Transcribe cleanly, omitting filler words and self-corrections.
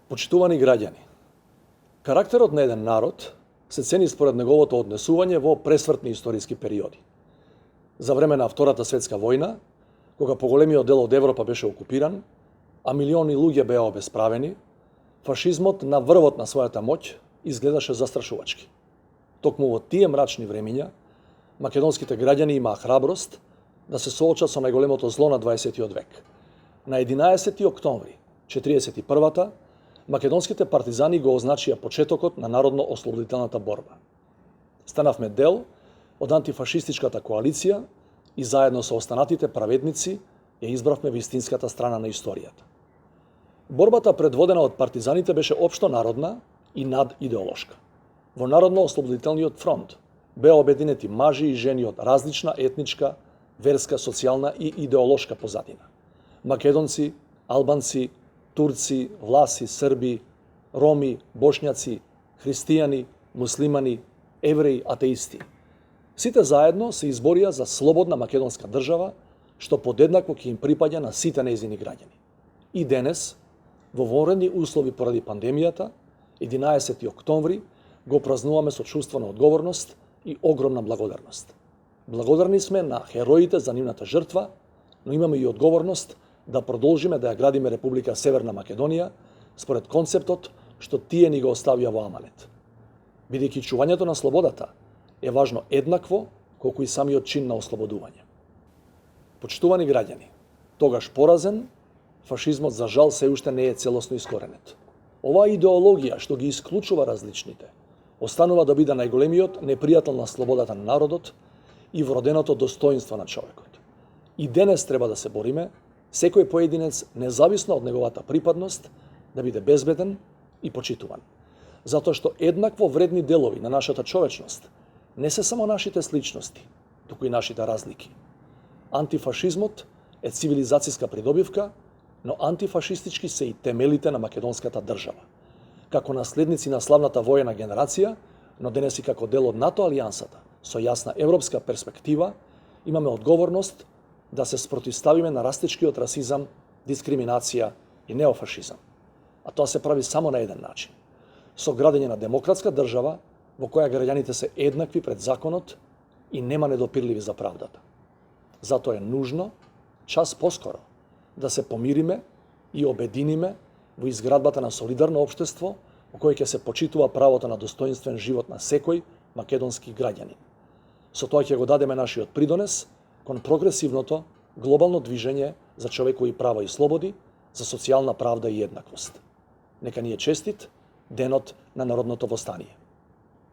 Почитувани граѓани, карактерот на еден народ се цени според неговото однесување во пресвртни историски периоди. За време на Втората светска војна, кога поголемиот дел од Европа беше окупиран, а милиони луѓе беа обесправени, фашизмот на врвот на својата моќ изгледаше застрашувачки. Токму во тие мрачни времиња, македонските граѓани имаа храброст да се соочат со најголемото зло на 20. век. На 11. октомври 1941 македонските партизани го означија почетокот на народно-ослободителната борба. Станавме дел од антифашистичката коалиција и заедно со останатите праведници ја избравме вистинската страна на историјата. Борбата предводена од партизаните беше општо народна и надидеолошка. Во Народно-ослободителниот фронт беа обединети мажи и жени од различна етничка, верска, социјална и идеолошка позадина. Македонци, албанци, турци, власи, срби, роми, бошњаци, христијани, муслимани, евреи, атеисти. Сите заедно се изборија за слободна македонска држава, што подеднакво ќе им припаѓа на сите нејзини граѓани. И денес, во вонредни услови поради пандемијата, 11. октомври, го празнуваме со чувство на одговорност и огромна благодарност. Благодарни сме на хероите за нивната жртва, но имаме и одговорност да продолжиме да ја градиме Република Северна Македонија според концептот што тие ни го оставија во аманет. Бидејќи чувањето на слободата е важно еднакво колку и самиот чин на ослободување. Почитувани граѓани, тогаш поразен, фашизмот за жал се уште не е целосно искоренет. Оваа идеологија што ги исклучува различните, останува да биде најголемиот непријател на слободата на народот и вроденото достоинство на човекот. И денес треба да се бориме секој поединец, независно од неговата припадност, да биде безбеден и почитуван. Затоа што еднакво вредни делови на нашата човечност не се само нашите сличности, туку и нашите разлики. Антифашизмот е цивилизацијска придобивка, но антифашистички се и темелите на македонската држава. Како наследници на славната воена генерација, но денес и како дел од НАТО алијансата, со јасна европска перспектива, имаме одговорност да се спротивставиме на растечкиот расизам, дискриминација и неофашизам. А тоа се прави само на еден начин. Со градење на демократска држава во која граѓаните се еднакви пред законот и нема недопирливи за правдата. Затоа е нужно, час поскоро, да се помириме и обединиме во изградбата на солидарно општество во кој ќе се почитува правото на достоинствен живот на секој македонски граѓанин. Со тоа ќе го дадеме нашиот придонес кон прогресивното глобално движење за човекови права и слободи, за социјална правда и еднаквост. Нека ни е честит денот на народното востание.